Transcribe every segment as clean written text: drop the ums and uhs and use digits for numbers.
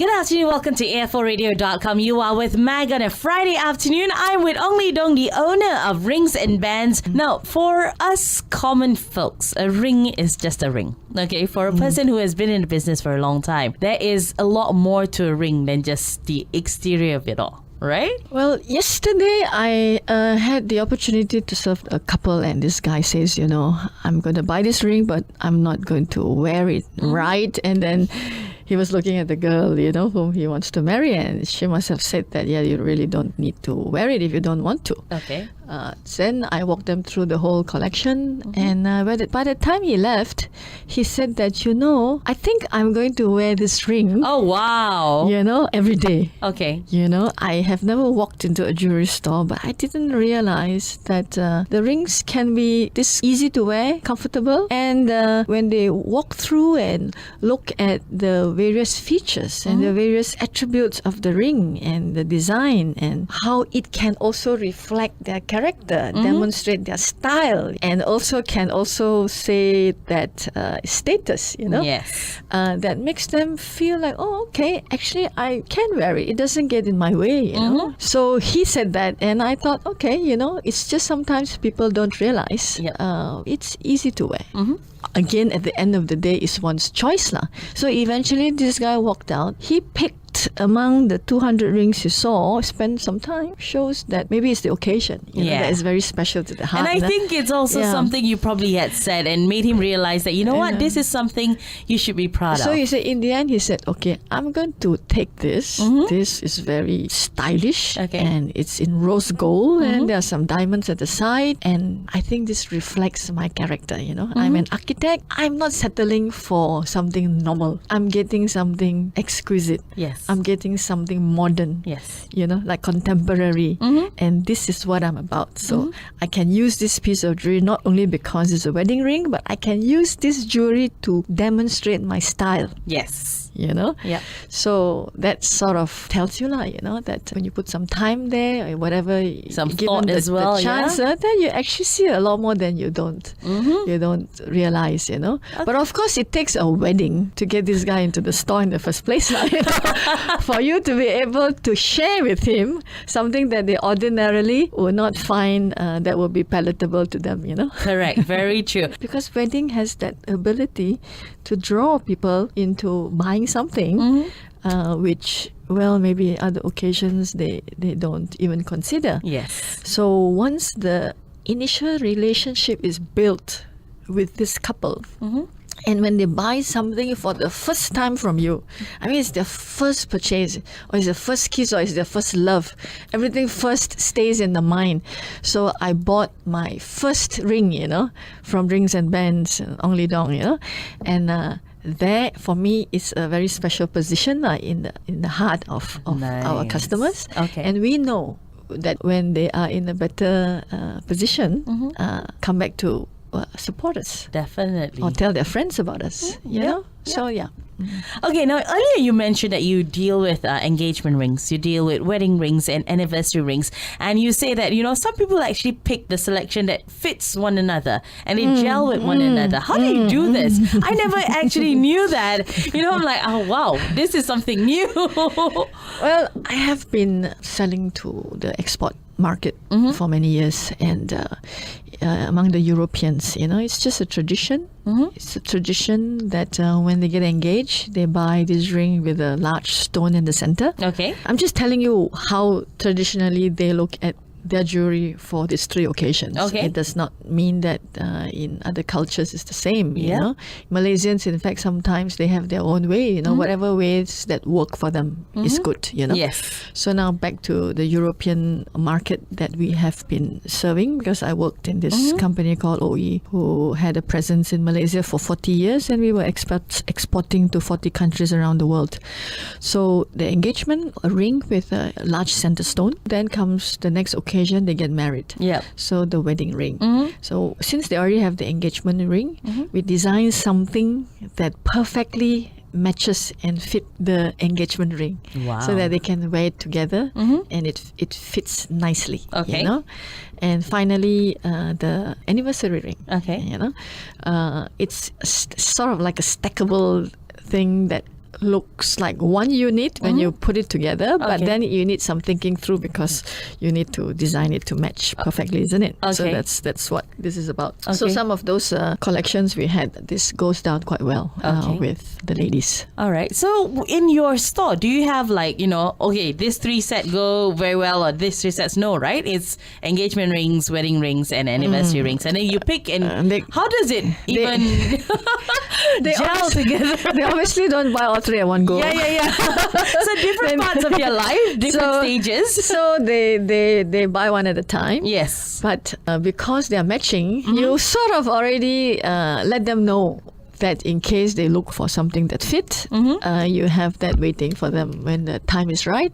Good afternoon, welcome to AFLradio.com. You are with Mag on a Friday afternoon. I'm with Ong Lee Dong, the owner of Rings and Bands. Now, for us common folks, a ring is just a ring. Okay, for a person who has been in the business for a long time, there is a lot more to a ring than just the exterior of it all. Right? Well, yesterday I had the opportunity to serve a couple, and this guy says, I'm going to buy this ring, but I'm not going to wear it, right? And then he was looking at the girl, whom he wants to marry, and she must have said that, you really don't need to wear it if you don't want to. Okay. Then I walked them through the whole collection, and by the time he left, he said that, I think I'm going to wear this ring. Oh, wow. Every day. Okay. I have never walked into a jewelry store, but I didn't realize that the rings can be this easy to wear, comfortable, and when they walk through and look at the various features and the various attributes of the ring and the design and how it can also reflect their character, demonstrate their style, and also can also say that status, Yes. that makes them feel like, oh, okay, actually I can wear it. It doesn't get in my way, So he said that, and I thought, okay, it's just sometimes people don't realize it's easy to wear. Again, at the end of the day, it's one's choice. So eventually this guy walked out. He picked among the 200 rings he saw, spent some time, shows that maybe it's the occasion that is very special to the heart. And I think it's also something you probably had said and made him realize that, what, this is something you should be proud of. So he said, in the end, he said, okay, I'm going to take this. This is very stylish, and it's in rose gold, and there are some diamonds at the side, and I think this reflects my character, I'm an architect. I'm not settling for something normal. I'm getting something exquisite. Yes. I'm getting something modern. Yes. Like contemporary. And this is what I'm about. So I can use this piece of jewelry not only because it's a wedding ring, but I can use this jewelry to demonstrate my style. Yes. Yeah. So that sort of tells you, that when you put some time there or whatever, some given thought as well, the chance, then you actually see a lot more than you don't. You don't realize, But of course, it takes a wedding to get this guy into the store in the first place, for you to be able to share with him something that they ordinarily would not find that would be palatable to them, Correct. Very true. Because wedding has that ability to draw people into buying something which, well, maybe other occasions they don't even consider. Yes. So once the initial relationship is built with this couple, and when they buy something for the first time from you, I mean, it's their first purchase, or it's their first kiss, or it's their first love. Everything first stays in the mind. So I bought my first ring, from Rings and Bands, Ong Lee Dong, and there for me is a very special position in the heart of our customers. Okay. And we know that when they are in a better position, come back to support us. Definitely. Or tell their friends about us. So Okay, now earlier you mentioned that you deal with engagement rings, you deal with wedding rings and anniversary rings, and you say that some people actually pick the selection that fits one another and they gel with one another. How do you do this? I never actually knew that. I'm like, oh wow, this is something new. Well, I have been selling to the export market for many years, and among the Europeans, it's just a tradition. It's a tradition that when they get engaged, they buy this ring with a large stone in the center. Okay. I'm just telling you how traditionally they look at their jewelry for these three occasions. Okay. It does not mean that in other cultures it's the same. Malaysians, in fact, sometimes they have their own way. Whatever ways that work for them is good. Yes. So now back to the European market that we have been serving, because I worked in this company called OE, who had a presence in Malaysia for 40 years, and we were exporting to 40 countries around the world. So the engagement, a ring with a large center stone. Then comes the next occasion, they get married. Yeah. So the wedding ring. So since they already have the engagement ring, we design something that perfectly matches and fit the engagement ring. Wow. So that they can wear it together and it fits nicely. Okay. And finally, the anniversary ring. Okay. It's sort of like a stackable thing that looks like one unit when you put it together, but Okay. then you need some thinking through because you need to design it to match perfectly, isn't it? So Okay. that's what this is about. So Okay. some of those collections we had, this goes down quite well Okay. with the ladies. All right. So in your store, do you have like, okay, this 3 set go very well or this 3 sets no, right? It's engagement rings, wedding rings, and anniversary rings. And then you pick and how does it even gel together? They obviously don't buy all three at one go. Yeah. So different parts of your life, different stages. So they buy one at a time. Yes. But because they are matching, you sort of already let them know that in case they look for something that fit, you have that waiting for them when the time is right.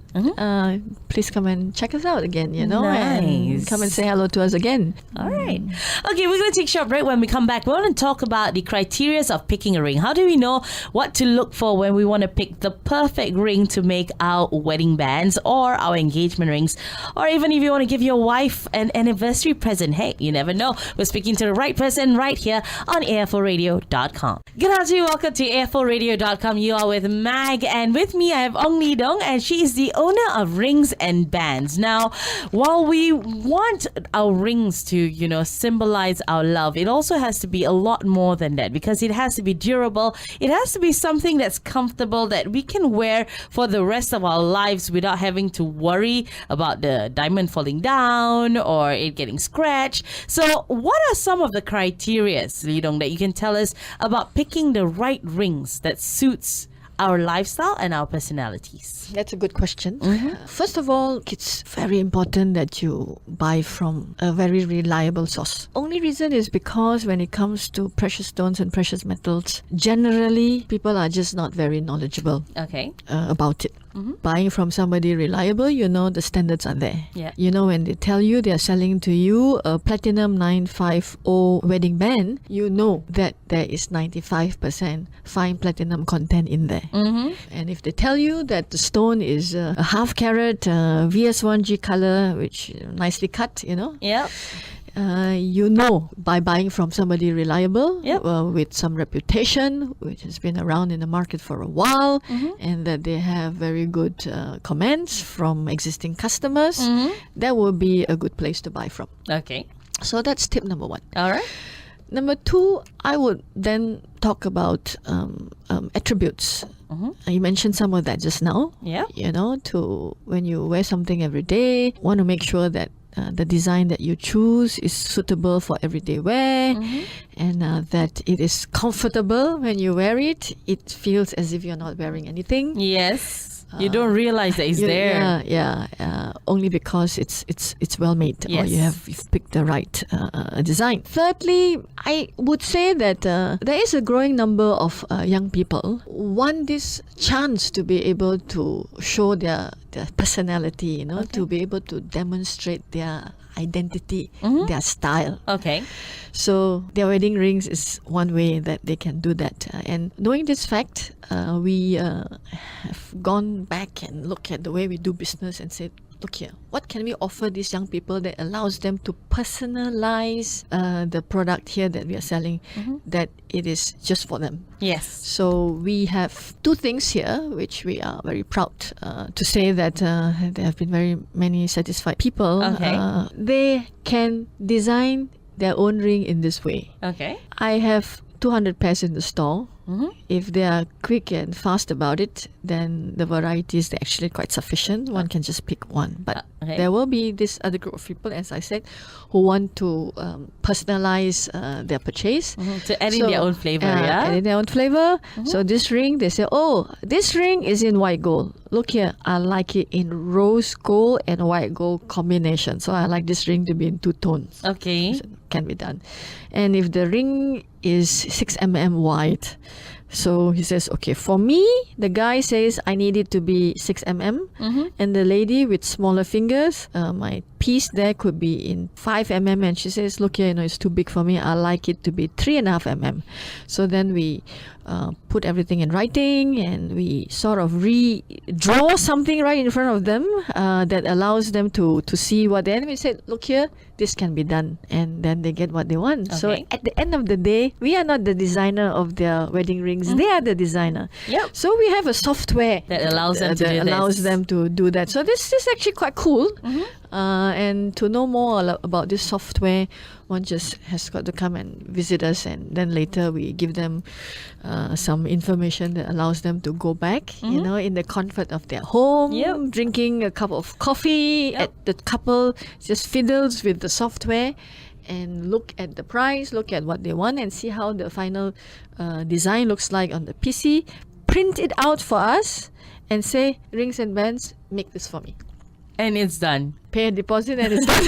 Please come and check us out again, and Nice. come and say hello to us again. All right. Okay, we're going to take a short break. When we come back, we want to talk about the criteria of picking a ring. How do we know what to look for when we want to pick the perfect ring to make our wedding bands or our engagement rings? Or even if you want to give your wife an anniversary present. Hey, you never know. We're speaking to the right person right here on AFORadio.com. Good afternoon. Welcome to AFORadio.com. You are with Mag, and with me I have Ong Lee Dong, and she is the owner of Rings and Bands. Now, while we want our rings to, symbolize our love, it also has to be a lot more than that, because it has to be durable. It has to be something that's comfortable that we can wear for the rest of our lives without having to worry about the diamond falling down or it getting scratched. So, what are some of the criteria, Lee Dong, that you can tell us about picking the right rings that suits our lifestyle and our personalities? That's a good question. First of all, it's very important that you buy from a very reliable source. Only reason is because when it comes to precious stones and precious metals, generally people are just not very knowledgeable Okay. about it. Buying from somebody reliable, the standards are there. Yeah. When they tell you they are selling to you a platinum 950 wedding band, you know that there is 95% fine platinum content in there. And if they tell you that the stone is a half carat VS1G color, which nicely cut, Yeah. by buying from somebody reliable, Yep. with some reputation, which has been around in the market for a while, and that they have very good comments from existing customers, that will be a good place to buy from. Okay. So that's tip number one. All right. Number two, I would then talk about attributes. You mentioned some of that just now. Yeah. To when you wear something every day, want to make sure that the design that you choose is suitable for everyday wear, and that it is comfortable when you wear it. It feels as if you're not wearing anything. Yes. You don't realize that it's there. Only because it's well made, or Yes. you've picked the right design. Thirdly, I would say that there is a growing number of young people want this chance to be able to show their personality, to be able to demonstrate their identity, their style. Okay. So their wedding rings is one way that they can do that. And knowing this fact, we have gone back and looked at the way we do business and said, look here, what can we offer these young people that allows them to personalize the product here that we are selling, that it is just for them. Yes. So we have two things here, which we are very proud to say that there have been very many satisfied people. Okay. They can design their own ring in this way. Okay. I have 200 pairs in the store. If they are quick and fast about it, then the variety is actually quite sufficient. One can just pick one. But okay. there will be this other group of people, as I said, who want to personalize their purchase. To add in their own flavor, Add in their own flavor. So this ring, they say, oh, this ring is in white gold. Look here, I like it in rose gold and white gold combination. So I like this ring to be in two tones. Okay. So can be done. And if the ring is 6 mm wide, so he says, okay, for me, the guy says I need it to be 6 mm, and the lady with smaller fingers, my piece there could be in 5 mm, and she says, look here, it's too big for me. I like it to be 3.5 mm. So then we put everything in writing, and we sort of redraw something right in front of them that allows them to see what. Then we said, look here, this can be done, and then they get what they want. So Okay. at the end of the day, we are not the designer of their wedding rings; they are the designer. Yep. So we have a software That allows them to that do allows this. them to do that. So this is actually quite cool. And to know more about this software, one just has got to come and visit us, and then later we give them some information that allows them to go back, you know, in the comfort of their home, Yep. drinking a cup of coffee. Yep. At the couple just fiddles with the software and look at the price, look at what they want, and see how the final design looks like on the PC. Print it out for us and say, Rings and Bands, make this for me. And it's done. Pay a deposit and it's done.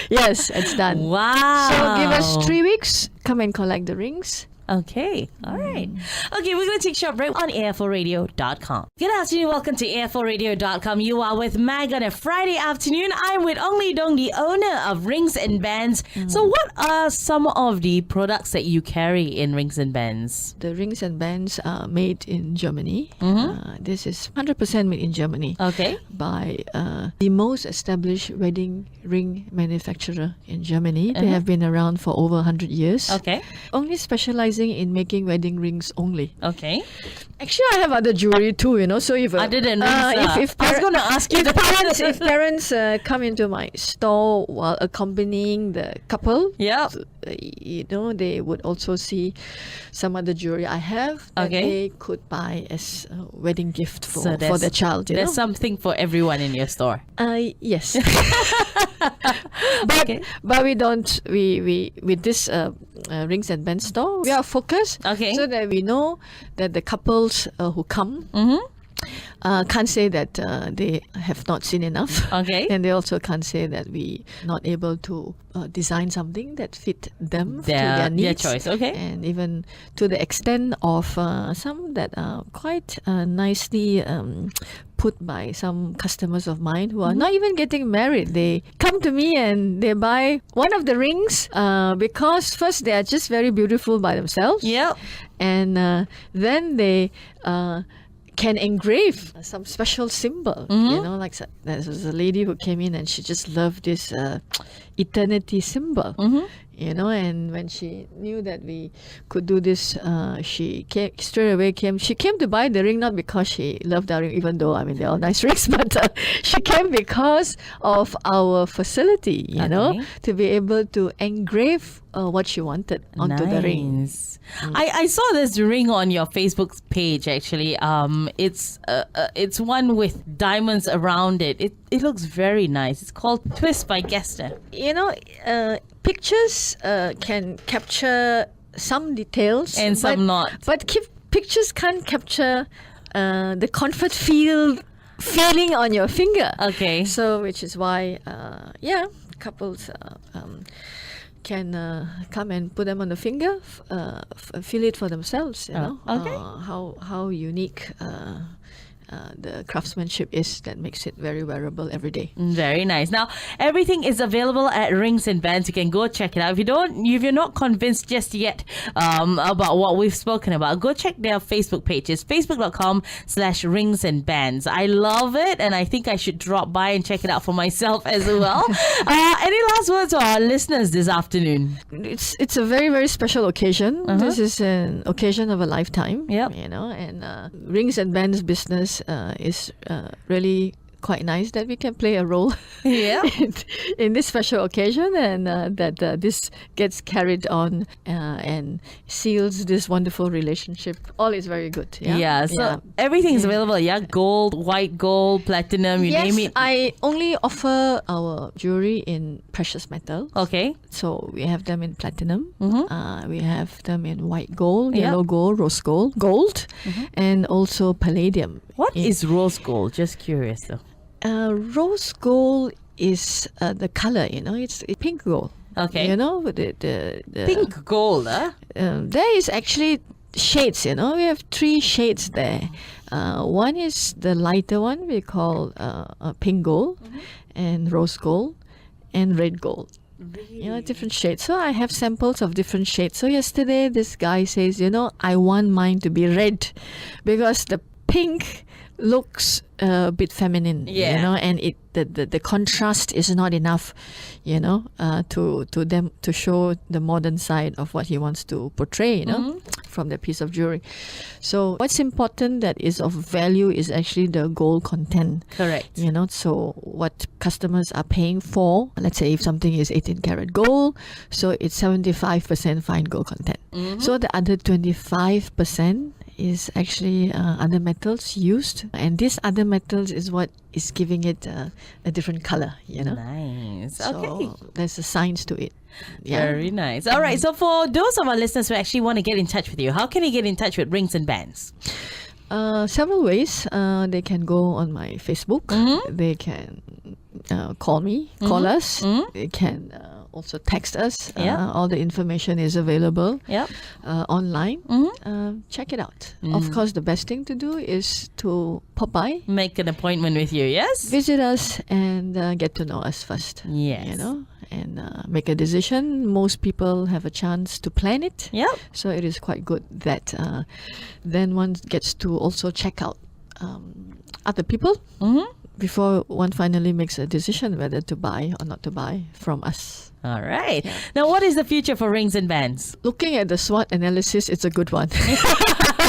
Yes, it's done. Wow. So give us 3 weeks. Come and collect the rings. Okay. All right. Okay, we're going to take a short break on AFORadio.com. Good afternoon. Welcome to AFORadio.com. You are with Mag on a Friday afternoon. I'm with Ong Lee Dong, the owner of Rings and Bands. So what are some of the products that you carry in Rings and Bands? The rings and bands are made in Germany. This is 100% made in Germany. Okay. By the most established wedding ring manufacturer in Germany. They have been around for over 100 years. Okay. Only specializing in making wedding rings only. Okay. Actually, I have other jewelry too, you know. So if Other than rings, if I was going to ask you if parents come into my store while accompanying the couple, Yep. you know, they would also see some other jewelry I have that Okay. they could buy as a wedding gift for, So for there's- their child. You There's know? something for everyone in your store. Yes. Okay. But we don't. We with this rings and band store, we are focused. Okay. So that we know that the couples who come can't say that they have not seen enough. Okay. And they also can't say that we not able to design something that fit them to their Their needs. choice. Okay. And even to the extent of some that are quite nicely put by some customers of mine who are not even getting married. They come to me and they buy one of the rings because first they are just very beautiful by themselves. Yep. And then they can engrave some special symbol. You know, like there was a lady who came in and she just loved this eternity symbol. You know, and when she knew that we could do this, she came straight away. She came to buy the ring not because she loved our ring, even though I mean they're all nice rings, but she came because of our facility. You know, Okay. to be able to engrave what she wanted onto the ring. Nice. I saw this ring on your Facebook page actually. It's one with diamonds around it. It looks very nice. It's called Twist by Gester. You know, pictures can capture some details And some not. But pictures can't capture the comfort feeling on your finger. Okay. So, which is why, couples can come and put them on the finger, feel it for themselves. You know, okay. How unique the craftsmanship is that makes it very wearable every day. Very nice. Now, everything is available at Rings and Bands. You can go check it out. If you're not convinced just yet about what we've spoken about, go check their Facebook page. It's facebook.com/Rings and Bands. I love it, and I think I should drop by and check it out for myself as well. Any last words to our listeners this afternoon? It's a very, very special occasion. This is an occasion of a lifetime. Yep. You know, and Rings and Bands business is really quite nice that we can play a role Yeah. in this special occasion, and that this gets carried on and seals this wonderful relationship. All is very good. Yeah. So everything is available. Yeah. Gold, white gold, platinum, you Yes, name it. I only offer our jewelry in precious metal. Okay. So we have them in platinum. We have them in white gold, Yep. yellow gold, rose gold, and also palladium. What is rose gold? Just curious though. Rose gold is the color. You know, it's pink gold. Okay. You know, the Pink gold, huh? there is actually shades. You know, we have 3 shades there. One is the lighter one we call pink gold, and rose gold, and red gold. Different shades. So I have samples of different shades. So yesterday, this guy says, I want mine to be red because the pink looks a bit feminine, and the contrast is not enough, to show the modern side of what he wants to portray, from the piece of jewelry. So what's important that is of value is actually the gold content. Correct. So what customers are paying for, let's say if something is 18 karat gold, so it's 75% fine gold content. So the other 25% is actually other metals used, and this other metals is what is giving it a different color, Nice. So Okay. there's a science to it. Very nice. All right. So for those of our listeners who actually want to get in touch with you, how can they get in touch with Rings and Bands? Several ways. They can go on my Facebook. They can call us. They can also text us. All the information is available online. Check it out. Of course, the best thing to do is to pop by, Make an appointment with you, yes? visit us, and get to know us first. Yes. And make a decision. Most people have a chance to plan it. Yep. So it is quite good that then one gets to also check out other people before one finally makes a decision whether to buy or not to buy from us. All right. Now, what is the future for Rings and Bands? Looking at the SWOT analysis, it's a good one.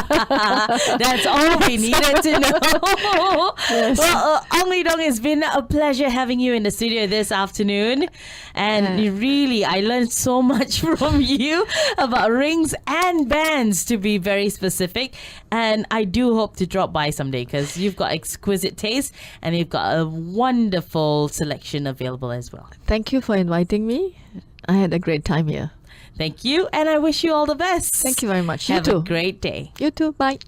That's all we needed to know. Yes. Well, Ong Lee Dong, it's been a pleasure having you in the studio this afternoon. And really, I learned so much from you about rings and bands, to be very specific. And I do hope to drop by someday because you've got exquisite taste and you've got a wonderful selection available as well. Thank you for inviting me. I had a great time here. Thank you, and I wish you all the best. Thank you very much. Have You a too. great day. You too. Bye.